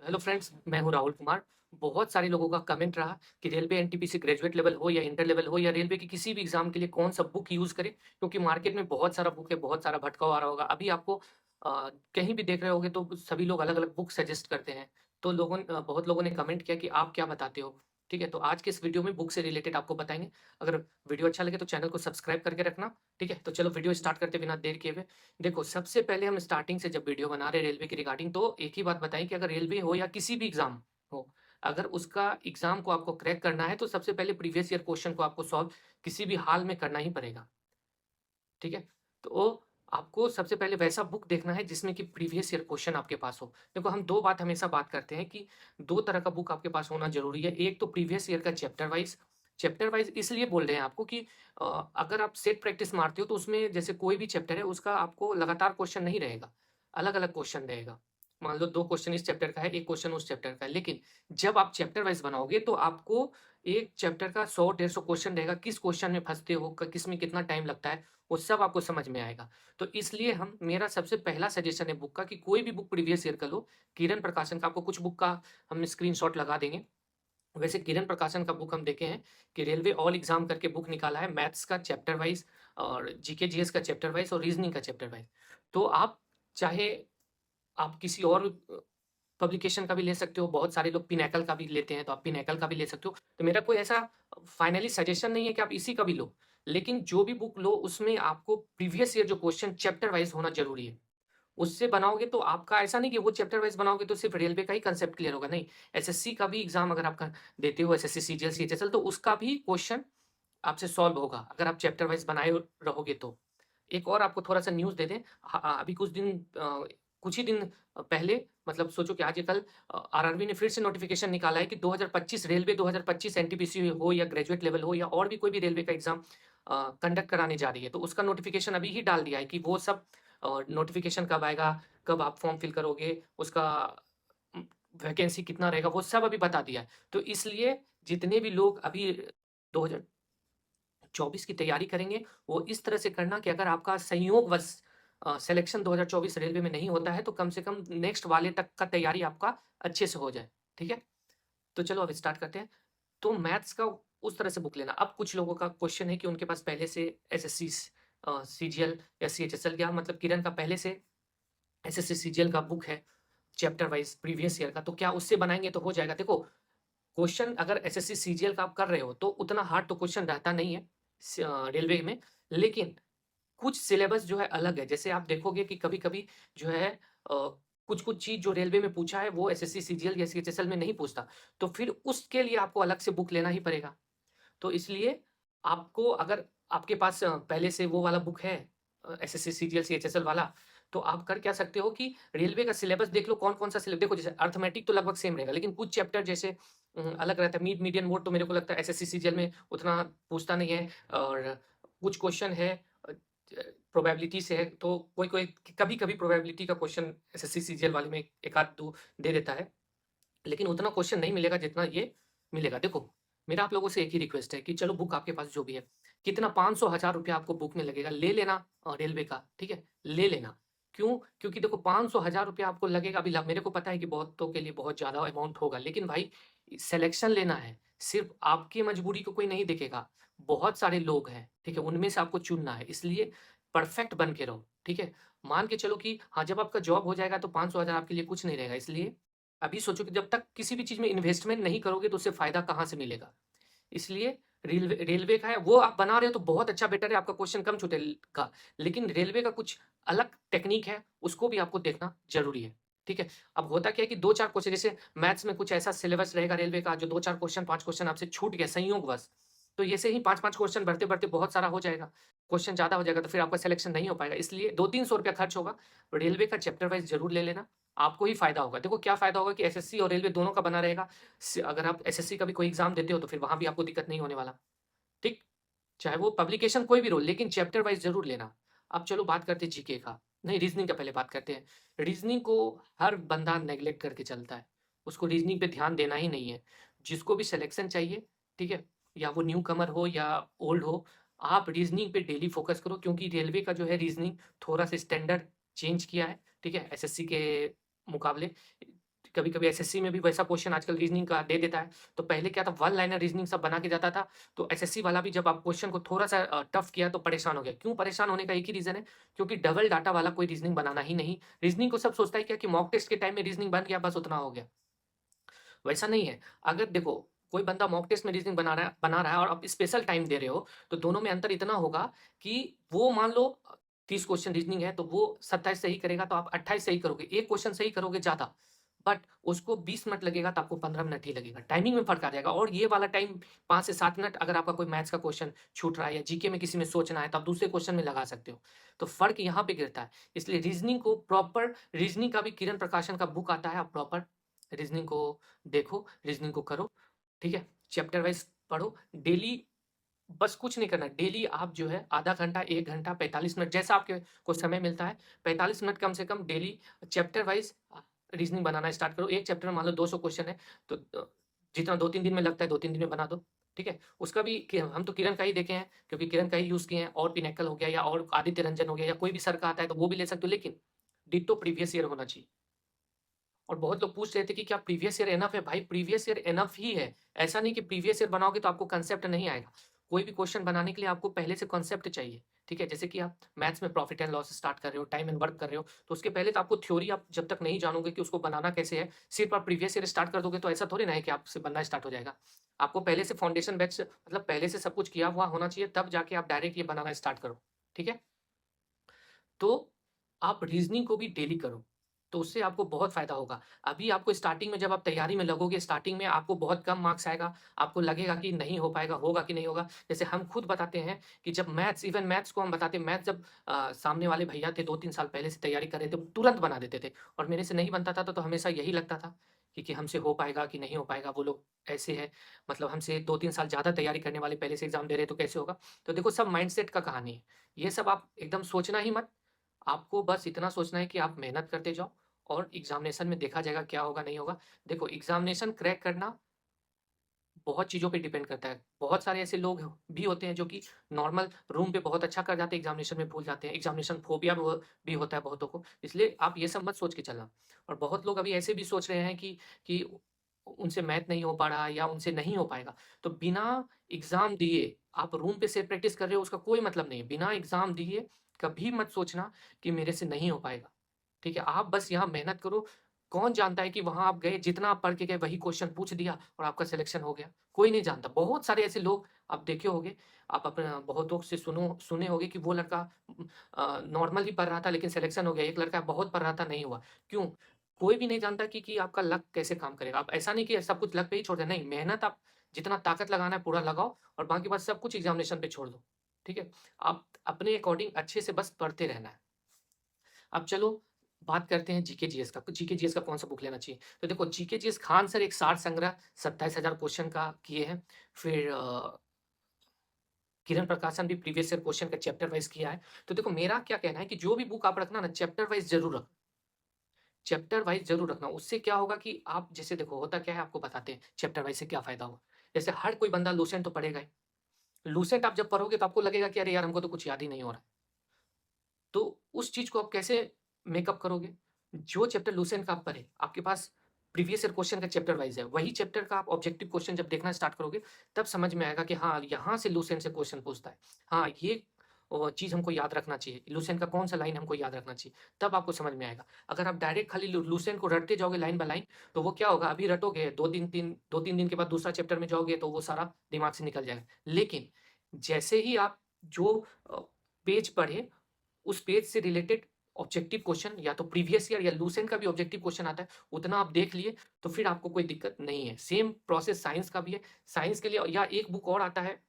Hello friends, मैं हूं राहुल कुमार। बहुत सारे लोगों का कमेंट रहा कि रेलवे एनटीपीसी ग्रेजुएट लेवल हो या इंटर लेवल हो या रेलवे की किसी भी एग्जाम के लिए कौन सा बुक यूज़ करें, क्योंकि मार्केट में बहुत सारा बुक है, बहुत सारा भटकाव आ रहा होगा। अभी आपको कहीं भी देख रहे होंगे तो सभी लोग अलग-अलग बुक सजेस्ट करते हैं। तो बहुत लोगों ने कमेंट किया कि आप क्या बताते हो? ठीक है, तो आज के इस वीडियो में बुक से रिलेटेड आपको बताएँगे। अगर वीडियो अच्छा लगे तो चैनल को सब्सक्राइब करके रखना, ठीक है? तो चलो वीडियो स्टार्ट करते बिना देर किए हुए। देखो, सबसे पहले हम स्टार्टिंग से जब वीडियो बना रहे हैं रेलवे के रिगार्डिंग, तो एक ही बात बताएँ कि अगर रेलवे हो या किसी भी एग्ज़ाम हो, अगर उसका एग्ज़ाम को आपको क्रैक करना है, तो सबसे पहले प्रीवियस ईयर क्वेश्चन को आपको सॉल्व किसी भी हाल में करना ही पड़ेगा, ठीक है? तो आपको सबसे पहले वैसा बुक देखना है जिसमें कि प्रीवियस ईयर क्वेश्चन आपके पास हो। देखो, हम 2 बात हमेशा बात करते हैं कि 2 तरह का बुक आपके पास होना ज़रूरी है। एक तो प्रीवियस ईयर का चैप्टर वाइज़ इसलिए बोल रहे हैं आपको कि अगर आप सेट प्रैक्टिस मारते हो तो उसमें जैसे कोई भी चैप्टर है उसका आपको लगातार क्वेश्चन नहीं रहेगा, अलग-अलग क्वेश्चन रहेगा। मान लो 2 क्वेश्चन इस चैप्टर का है, 1 क्वेश्चन उस चैप्टर का है। लेकिन जब आप चैप्टर वाइज़ बनाओगे तो आपको एक चैप्टर का 100 डेढ़ 100 क्वेश्चन रहेगा, किस क्वेश्चन में फँसते हो, क किस में कितना टाइम लगता है, वो सब आपको समझ में आएगा। तो इसलिए हम मेरा सबसे पहला सजेशन है बुक का कि कोई भी बुक प्रीवियस ईयर का लो। किरण प्रकाशन का आपको कुछ बुक का हम स्क्रीनशॉट लगा देंगे। वैसे किरण प्रकाशन का बुक हम देखे हैं कि रेलवे ऑल एग्ज़ाम करके बुक निकाला है, मैथ्स का चैप्टर वाइज़ और जीके जीएस का चैप्टर वाइज़ और रीज़निंग का चैप्टर वाइज़। तो आप चाहे आप किसी और पब्लिकेशन का भी ले सकते हो, बहुत सारे लोग पिनैकल का भी लेते हैं, तो आप पिनैकल का भी ले सकते हो। तो मेरा कोई ऐसा फाइनली सजेशन नहीं है कि आप इसी का भी लो, लेकिन जो भी बुक लो उसमें आपको प्रीवियस ईयर जो क्वेश्चन चैप्टर वाइज़ होना ज़रूरी है। उससे बनाओगे तो आपका ऐसा नहीं कि वो चैप्टर वाइज़ बनाओगे तो सिर्फ़ रेलवे का ही कांसेप्ट क्लियर होगा, नहीं। एसएससी का भी एग्ज़ाम अगर आपका देते हो, एसएससी, सीजीएल, सीएचएसएल, तो उसका भी क्वेश्चन आपसे सॉल्व होगा, अगर आप चैप्टर वाइज़ बनाए रहोगे तो। एक और आपको थोड़ा-सा न्यूज़ दे दें, अभी कुछ ही दिन पहले, मतलब सोचो कि आज या कल आरआरबी ने फिर से नोटिफ़िकेशन निकाला है कि 2025 रेलवे 2025 एनटीपीसी हो या ग्रेजुएट लेवल हो या और भी कोई भी रेलवे का एग्ज़ाम कंडक्ट कराने जा रही है। तो उसका नोटिफ़िकेशन अभी ही डाल दिया है कि वो सब नोटिफ़िकेशन कब आएगा, कब आप फॉर्म फिल करोगे, उसका उम, वैकेंसी कितना रहेगा, वो सब अभी बता दिया है। तो इसलिए जितने भी लोग अभी 2024 की तैयारी करेंगे, वो इस तरह से करना कि अगर आपका संयोगवश सिलेक्शन 2024 रेलवे में नहीं होता है, तो कम से कम नेक्स्ट वाले तक का तैयारी आपका अच्छे से हो जाए, ठीक है? तो चलो अब स्टार्ट करते हैं। तो मैथ्स का उस तरह से बुक लेना। अब कुछ लोगों का क्वेश्चन है कि उनके पास पहले से एसएससी सीजीएल या सीएचएसएल या मतलब किरण का पहले से एसएससी सीजीएल का बुक है, चैप्टर वाइज़ प्रीवियस ईयर का, तो क्या उससे बनाएँगे तो हो जाएगा? देखो, क्वेश्चन अगर एसएससी सीजीएल का आप कर रहे हो, तो उतना हार्ड तो क्वेश्चन रहता नहीं है रेलवे में, लेकिन कुछ सिलेबस जो है अलग है। जैसे आप देखोगे कि कभी-कभी जो है कुछ-कुछ चीज़ जो रेलवे में पूछा है, वो एसएससी सीजीएल या सीएचएसएल में नहीं पूछता। तो फिर उसके लिए आपको अलग से बुक लेना ही पड़ेगा। तो इसलिए आपको, अगर आपके पास पहले से वो वाला बुक है एसएससी, सीजीएल, सीएचएसएल वाला, तो आप कर क्या सकते हो कि रेलवे का सिलेबस देख लो, कौन-कौन सा सिलेबस देखो। जैसे अरिथमेटिक तो लगभग सेम रहेगा, लेकिन कुछ चैप्टर जैसे अलग रहता है। मीडियन मोड तो मेरे को लगता है एसएससी, सीजीएल में उतना पूछता नहीं है, और कुछ क्वेश्चन है अ, प्रोबेबिलिटी से है, तो कोई-कोई कभी-कभी प्रोबेबिलिटी का क्वेश्चन एसएससी, सीजीएल वाले में 1 आध 2 दे देता है। लेकिन उतना क्वेश्चन नहीं मिलेगा जितना ये मिलेगा। देखो, मेरा आप लोगों से एक ही रिक्वेस्ट है कि चलो, बुक आपके पास जो भी है, कितना 500 हज़ार रुपया आपको बुक में लगेगा, ले लेना रेलवे का, ठीक है? ले लेना। क्यों? क्योंकि देखो, 500 हज़ार रुपया आपको लगेगा। अभी ल मेरे को पता है कि बहुतों के लिए बहुत ज़्यादा अमाउंट होगा, लेकिन भाई सिलेक्शन लेना है, सिर्फ़ आपकी मजबूरी को कोई नहीं देखेगा। बहुत सारे लोग हैं, ठीक है? उनमें से आपको चुनना है, इसलिए परफेक्ट बन के रहो, ठीक है? मान के चलो कि हाँ, जब आपका जॉब हो जाएगा तो 500 हज़ार आपके लिए कुछ नहीं रहेगा, इसलिए अभी सोचो कि जब तक किसी भी चीज़ में इन्वेस्टमेंट नहीं करोगे तो उससे फ़ायदा कहाँ से मिलेगा? इसलिए रेलवे रेलवे का है, वो आप बना रहे हो तो बहुत अच्छा, बेटर है, आपका क्वेश्चन कम छूटेगा। लेकिन रेलवे का कुछ अलग टेक्नीक है, उसको भी आपको देखना ज़रूरी है, ठीक है? अब होता क्या है कि 2-4 क्वेश्चन, जैसे मैथ्स में कुछ ऐसा सिलेबस रहेगा रेलवे का, जो 2-4 क्वेश्चन, 5 क्वेश्चन आपसे छूट गया संयोगवश, तो ऐसे ही 5-5 क्वेश्चन भरते-भरते बहुत सारा हो जाएगा। क्वेश्चन ज़्यादा हो जाएगा तो फिर आपका सिलेक्शन नहीं हो पाएगा। इसलिए 2-300 रुपया खर्च होगा, रेलवे का चैप्टर वाइज़ ज़रूर ले लेना, आपको ही फ़ायदा होगा। देखो, क्या फ़ायदा होगा कि एसएससी और रेलवे दोनों का बना रहेगा। अगर आप एसएससी का भी कोई एग्ज़ाम देते हो तो फिर वहाँ भी आपको दिक्कत नहीं होने वाला, ठीक? चाहे वो पब्लिकेशन कोई भी रहो, लेकिन चैप्टर वाइज़ ज़रूर लेना। अब चलो बात करते हैं जीके का, नहीं, रीज़निंग का पहले बात करते हैं। रीज़निंग को हर बंदा नेगलेक्ट करके चलता है, उसको रीज़निंग पे ध्यान देना ही नहीं है। जिसको भी सिलेक्शन चाहिए, ठीक है? या वो न्यू कमर हो या ओल्ड हो, आप रीज़निंग पे डेली फ़ोकस करो, क्योंकि रेलवे का जो है रीज़निंग थोड़ा-सा स्टैंडर्ड चेंज किया है, ठीक है? एसएससी के मुकाबले, कभी-कभी एसएससी में भी वैसा क्वेश्चन आजकल रीज़निंग का दे देता है। तो पहले क्या था, वन लाइनर रीज़निंग सब बना के जाता था, तो एसएससी वाला भी जब आप क्वेश्चन को थोड़ा-सा टफ किया तो परेशान हो गया। क्यों परेशान होने का एक ही रीज़न है, क्योंकि डबल डाटा वाला कोई रीज़निंग बनाना ही नहीं। रीज़निंग को सब सोचता है क्या कि मॉक टेस्ट के टाइम में रीज़निंग बन गया, बस उतना हो गया। वैसा नहीं है। अगर देखो, कोई बंदा मॉक टेस्ट में रीज़निंग बना रहा है और आप स्पेशल टाइम दे रहे हो, तो दोनों में अंतर इतना होगा कि वो मान लो 30 क्वेश्चन रीज़निंग है, तो वो 27 सही करेगा, तो आप 28 सही करोगे। 1 क्वेश्चन सही करोगे ज़्यादा, बट उसको 20 मिनट लगेगा, तो आपको 15 मिनट ही लगेगा। टाइमिंग में फ़र्क आ जाएगा और ये वाला टाइम 5 से 7 मिनट अगर आपका कोई मैथ्स का क्वेश्चन छूट रहा है या जीके में किसी में सोचना है, तो आप दूसरे क्वेश्चन में लगा सकते हो। तो फ़र्क यहाँ पे गिरता है। इसलिए रीज़निंग को प्रॉपर, रीज़निंग का भी किरण प्रकाशन का बुक आता है, आप प्रॉपर रीज़निंग को देखो, रीज़निंग को करो, ठीक है? चैप्टर वाइज़ पढ़ो, डेली बस कुछ नहीं करना, डेली आप जो है आधा घंटा, 1 घंटा, 45 मिनट जैसा आपके को समय मिलता है, 45 मिनट कम से कम डेली चैप्टर वाइज़ रीज़निंग बनाना स्टार्ट करो। एक चैप्टर में मान लो 200 क्वेश्चन है, तो जितना 2-3 दिन में लगता है, 2-3 दिन में बना दो, ठीक है? उसका भी कि हम तो किरण का ही देखे हैं, क्योंकि किरण का ही यूज़ किए हैं, और पिनेकल हो गया या और आदित्य रंजन हो गया या कोई भी सर का आता है, तो वो भी ले सकते हो, लेकिन डिट्टो प्रीवियस ईयर होना चाहिए। और बहुत लोग पूछ रहे थे कि क्या प्रीवियस ईयर इनफ है? भाई प्रीवियस ईयर इनफ ही है। ऐसा नहीं कि प्रीवियस ईयर बनाओगे तो आपको कांसेप्ट नहीं आएगा। कोई भी क्वेश्चन बनाने के लिए आपको पहले से कांसेप्ट चाहिए, ठीक है? जैसे कि आप मैथ्स में प्रॉफिट एंड लॉस स्टार्ट कर रहे हो, टाइम एंड वर्क कर रहे हो, तो उसके पहले तो आपको थ्योरी, आप जब तक नहीं जानोगे कि उसको बनाना कैसे है, सिर्फ आप प्रीवियस ईयर स्टार्ट कर दोगे तो ऐसा थोड़ी ना है कि आपसे बनना स्टार्ट हो जाएगा। आपको पहले से फाउंडेशन बैच मतलब पहले से सब कुछ किया हुआ होना चाहिए, तब जाके आप डायरेक्ट ये बनाना स्टार्ट करो, ठीक है? तो आप रीज़निंग को भी डेली करो, तो उससे आपको बहुत फ़ायदा होगा। अभी आपको स्टार्टिंग में जब आप तैयारी में लगोगे, स्टार्टिंग में आपको बहुत कम मार्क्स आएगा, आपको लगेगा कि नहीं हो पाएगा, होगा कि नहीं होगा। जैसे हम खुद बताते हैं कि जब मैथ्स, इवन मैथ्स को हम बताते हैं, मैथ्स जब सामने वाले भैया थे 2-3 साल पहले से तैयारी कर रहे थे, तुरंत बना देते थे और मेरे से नहीं बनता था, तो हमेशा यही लगता था कि हमसे हो पाएगा कि नहीं हो पाएगा, वो लोग ऐसे हैं, मतलब हमसे 2-3 साल ज़्यादा तैयारी करने वाले पहले से एग्ज़ाम दे रहे हैं, तो कैसे होगा? तो देखो, सब माइंडसेट का कहानी है। ये सब आप एकदम सोचना ही मत। आपको बस इतना सोचना है कि आप मेहनत करते जाओ और एग्ज़ामिनेशन में देखा जाएगा क्या होगा, नहीं होगा। देखो, एग्ज़ामिनेशन क्रैक करना बहुत चीज़ों पे डिपेंड करता है। बहुत सारे ऐसे लोग भी होते हैं जो कि नॉर्मल रूम पे बहुत अच्छा कर जाते हैं, एग्ज़ामिनेशन में भूल जाते हैं। एग्ज़ामिनेशन फ़ोबिया भी होता है बहुतों को। इसलिए आप ये सब मत सोच के चलना। और बहुत लोग अभी ऐसे भी सोच रहे हैं कि उनसे मैथ नहीं हो पा रहा या उनसे नहीं हो पाएगा। तो बिना एग्ज़ाम दिए आप रूम पे सेल्फ प्रैक्टिस कर रहे हो, उसका कोई मतलब नहीं है। बिना एग्ज़ाम दिए कभी मत सोचना कि मेरे से नहीं हो पाएगा। ठीक है? आप बस यहाँ मेहनत करो। कौन जानता है कि वहाँ आप गए, जितना आप पढ़ के गए वही क्वेश्चन पूछ दिया और आपका सिलेक्शन हो गया? कोई नहीं जानता। बहुत सारे ऐसे लोग आप देखे होंगे, आप अपना बहुतों से सुने होंगे कि वो लड़का नॉर्मल ही पढ़ रहा था लेकिन सिलेक्शन हो गया। एक लड़का बहुत पढ़ रहा था, नहीं हुआ। क्यों? कोई भी नहीं जानता कि आपका लक कैसे काम करेगा। आप ऐसा नहीं कि सब कुछ लक पे ही छोड़ दें, नहीं, मेहनत आप जितना ताकत लगाना है पूरा लगाओ और बाकी बात सब कुछ एग्ज़ामिनेशन पे छोड़ दो। ठीक है? आप अपने अकॉर्डिंग अच्छे से बस पढ़ते रहना है। अब चलो बात करते हैं जीके जीएस का। जीके जीएस का कौन-सा बुक लेना चाहिए? तो देखो, जीके जीएस खान सर एक सार संग्रह 27,000 क्वेश्चन का किए हैं। फिर किरण प्रकाशन भी प्रीवियस ईयर क्वेश्चन का चैप्टर वाइज़ किया है। तो देखो, मेरा क्या कहना है कि जो भी बुक आप रखना ना, चैप्टर वाइज़ ज़रूर रखना। चैप्टर वाइज़ ज़रूर रखना। उससे क्या होगा कि आप जैसे देखो, होता क्या है आपको बताते हैं चैप्टर वाइज़ से क्या फ़ायदा होगा। जैसे हर कोई बंदा लूसेंट तो पढ़ेगा ही। लूसेंट आप जब पढ़ोगे तो आपको लगेगा कि अरे यार, हमको तो कुछ याद ही नहीं हो रहा है। तो उस चीज़ को आप कैसे मेकअप करोगे? जो चैप्टर लूसेंट का आप पढ़े, आपके पास प्रीवियस ईयर क्वेश्चन का चैप्टर वाइज़ है, वही चैप्टर का आप ऑब्जेक्टिव क्वेश्चन जब देखना स्टार्ट करोगे, तब समझ में आएगा कि हाँ, यहाँ से लूसेंट से क्वेश्चन पूछता है। हाँ, ये चीज़ हमको याद रखना चाहिए। लूसेंट का कौन-सा लाइन हमको याद रखना चाहिए, तब आपको समझ में आएगा। अगर आप डायरेक्ट खाली लूसेंट को रटते जाओगे लाइन बाय लाइन, तो वो क्या होगा, अभी रटोगे, 2-3 दिन के बाद दूसरा चैप्टर में जाओगे, तो वो सारा दिमाग से निकल जाएगा। लेकिन जैसे ही आप जो अ, पेज पढ़े, उस पेज से रिलेटेड ऑब्जेक्टिव क्वेश्चन या तो प्रीवियस ईयर या लूसेंट का भी ऑब्जेक्टिव क्वेश्चन आता है, उतना आप देख लिए, तो फिर आपको कोई दिक्कत नहीं है। सेम प्रोसेस साइंस का भी है। साइंस के लिए या एक बुक और आता है,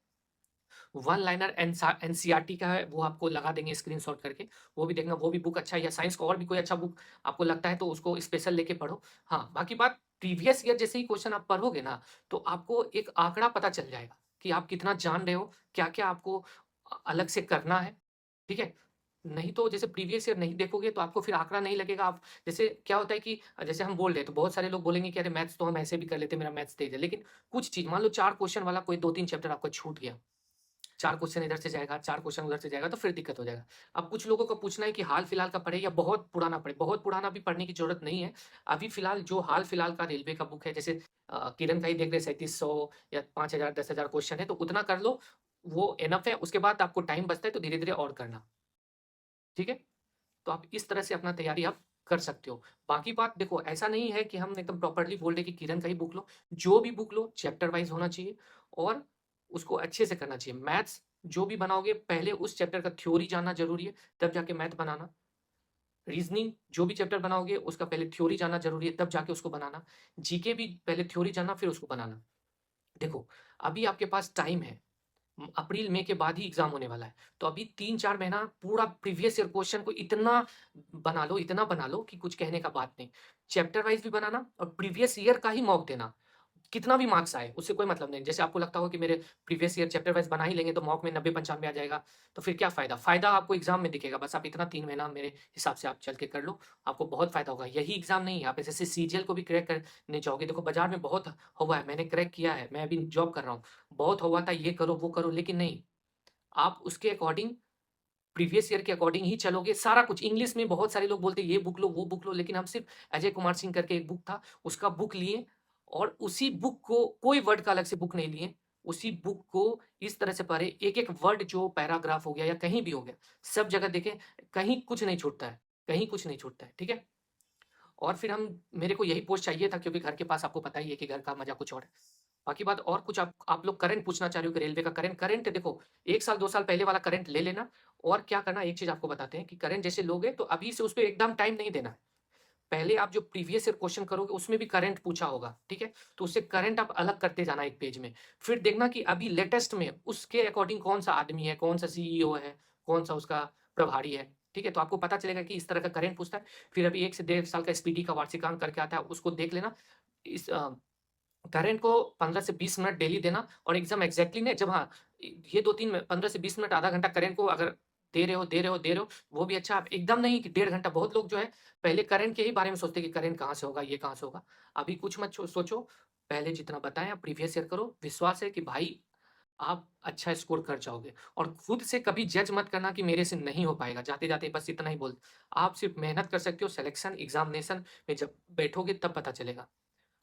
वन लाइनर एनसीईआरटी का है, वो आपको लगा देंगे स्क्रीनशॉट करके, वो भी देखना, वो भी बुक अच्छा है। या साइंस का और भी कोई अच्छा बुक आपको लगता है तो उसको स्पेशल लेके पढ़ो। हाँ, बाकी बात प्रीवियस ईयर जैसे ही क्वेश्चन आप पढ़ोगे ना, तो आपको एक आंकड़ा पता चल जाएगा कि आप कितना जान रहे हो, क्या-क्या आपको अलग से करना है, ठीक है? नहीं तो जैसे प्रीवियस ईयर नहीं देखोगे तो आपको फिर आंकड़ा नहीं लगेगा। आप जैसे क्या होता है कि जैसे हम बोल रहे हैं तो बहुत सारे लोग बोलेंगे कि अरे मैथ्स तो हम ऐसे भी कर लेते हैं, मेरा मैथ्स तेज है। लेकिन कुछ चीज़ मान लो 4 क्वेश्चन वाला कोई 2-3 चैप्टर आपका छूट गया। 4 क्वेश्चन इधर से जाएगा, 4 क्वेश्चन उधर से जाएगा, तो फिर दिक्कत हो जाएगा। अब कुछ लोगों का पूछना है कि हाल-फिलहाल का पढ़े या बहुत पुराना पढ़े। बहुत पुराना भी पढ़ने की ज़रूरत नहीं है। अभी फिलहाल जो हाल-फिलहाल का रेलवे का बुक है, जैसे किरण का ही देख रहे 3700 या 5000 10,000 क्वेश्चन है, तो उतना कर लो, वो इनफ है। उसके बाद आपको टाइम बचता है तो धीरे-धीरे और करना, ठीक है? तो आप इस तरह से अपना तैयारी आप कर सकते हो। बाकी बात देखो, ऐसा नहीं है कि हम एकदम प्रॉपर्ली बोल रहे कि किरण का ही बुक लो। जो भी बुक लो चैप्टर वाइज़ होना चाहिए और उसको अच्छे से करना चाहिए। मैथ्स जो भी बनाओगे पहले उस चैप्टर का थ्योरी जानना ज़रूरी है, तब जाके मैथ बनाना। रीज़निंग जो भी चैप्टर बनाओगे उसका पहले थ्योरी जानना ज़रूरी है, तब जाके उसको बनाना। जीके भी पहले थ्योरी जानना फिर उसको बनाना। देखो, अभी आपके पास टाइम है। अप्रैल मई के बाद ही एग्जाम होने वाला है। तो अभी 3-4 महीना पूरा प्रीवियस ईयर क्वेश्चन को इतना बना लो कि कुछ कहने का बात नहीं। चैप्टर वाइज़ भी बनाना और प्रीवियस ईयर का ही मॉक देना। कितना भी मार्क्स आए, उससे कोई मतलब नहीं। जैसे आपको लगता हो कि मेरे प्रीवियस ईयर चैप्टर वाइज़ बना ही लेंगे तो मॉक में 90-95 आ जाएगा, तो फिर क्या फ़ायदा? फ़ायदा आपको एग्ज़ाम में दिखेगा। बस आप इतना 3 महीना मेरे हिसाब से आप चल के कर लो, आपको बहुत फ़ायदा होगा। यही एग्ज़ाम नहीं है, आप एसएससी सीजीएल को भी क्रैक करने जाओगे। देखो बाज़ार में बहुत हुआ है, मैंने क्रैक किया है, मैं अभी जॉब कर रहा हूँ। बहुत हुआ था, ये करो, वो करो, लेकिन नहीं। आप उसके अकॉर्डिंग प्रीवियस ईयर के अकॉर्डिंग ही चलोगे, सारा कुछ इंग्लिश में बहुत सारे लोग बोलते हैं ये बुक लो, वो बुक लो, लेकिन हम सिर्फ़ अजय कुमार सिंह करके एक बुक था, उसका बुक लिए और उसी बुक को कोई वर्ड का अलग से बुक नहीं लिए, उसी बुक को इस तरह से पढ़े, एक-एक वर्ड जो पैराग्राफ हो गया या कहीं भी हो गया, सब जगह देखें, कहीं कुछ नहीं छूटता है, कहीं कुछ नहीं छूटता है, ठीक है? और फिर हम मेरे को यही पोस्ट चाहिए था क्योंकि घर के पास आपको पता ही है कि घर का मज़ा कुछ और है। बाकी बात और कुछ आप लोग करंट पूछना चाह रहे हो कि रेलवे का करंट करंट देखो 1 साल 2 साल पहले वाला करंट ले लेना और क्या करना एक चीज़ आपको बताते हैं कि करंट जैसे लोगे तो अभी से उसपे एकदम टाइम नहीं देना है। पहले आप जो प्रीवियस ईयर क्वेश्चन करोगे उसमें भी करंट पूछा होगा, ठीक है? तो उससे करंट आप अलग करते जाना एक पेज में। फिर देखना कि अभी लेटेस्ट में उसके अकॉर्डिंग कौन-सा आदमी है, कौन-सा सीईओ है, कौन-सा उसका प्रभारी है, ठीक है? तो आपको पता चलेगा कि इस तरह का करंट पूछता है। फिर अभी 1 से डेढ़ साल का एसपीटी का वार्षिकांक करके आता है, उसको देख लेना। इस करंट को 15 से 20 मिनट डेली देना और एग्ज़ाम एग्ज़ैक्टली नहीं जब हाँ, ये 2-3 15 से 20 मिनट आधा घंटा करंट को अगर दे रहे हो, वो भी अच्छा आप एकदम नहीं कि डेढ़ घंटा बहुत लोग जो है पहले करंट के ही बारे में सोचते हैं कि करंट कहाँ से होगा, ये कहाँ से होगा। अभी कुछ मत सोचो, पहले जितना बताएँ आप प्रीवियस ईयर करो, विश्वास है कि भाई आप अच्छा स्कोर कर जाओगे और खुद से कभी जज मत करना कि मेरे से नहीं हो पाएगा, जाते-जाते बस इतना ही बोल आप सिर्फ़ मेहनत कर सकते हो, सिलेक्शन एग्ज़ामिनेशन में जब बैठोगे तब पता चलेगा।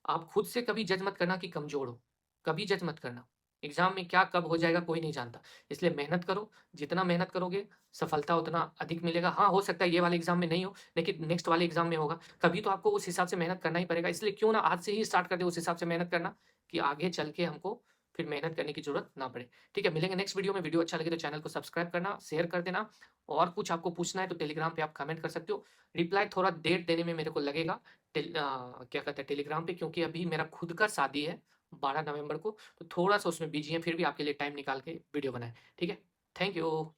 आप खुद से कभी जज मत करना कि कमज़ोर हो, कभी जज मत करना। एग्ज़ाम में क्या कब हो जाएगा कोई नहीं जानता, इसलिए मेहनत करो, जितना मेहनत करोगे सफलता उतना अधिक मिलेगा। हाँ, हो सकता है ये वाले एग्ज़ाम में नहीं हो, लेकिन नेक्स्ट वाले एग्ज़ाम में होगा। कभी तो आपको उस हिसाब से मेहनत करना ही पड़ेगा, इसलिए क्यों ना आज से ही स्टार्ट कर दें उस हिसाब से मेहनत करना कि आगे चल के हमको फिर मेहनत करने की ज़रूरत ना पड़े। ठीक है, मिलेंगे नेक्स्ट वीडियो में। वीडियो अच्छा लगे तो चैनल को सब्सक्राइब करना, शेयर कर देना और कुछ आपको पूछना है तो टेलीग्राम पे आप कमेंट कर सकते हो। रिप्लाई थोड़ा देर देने में मेरे को लगेगा क्या कहते हैं टेलीग्राम पे क्योंकि अभी मेरा खुद का शादी है 12 नवंबर को, तो थोड़ा-सा उसमें बिज़ी हैं, फिर भी आपके लिए टाइम निकाल के वीडियो बनाए। ठीक है? Thank you.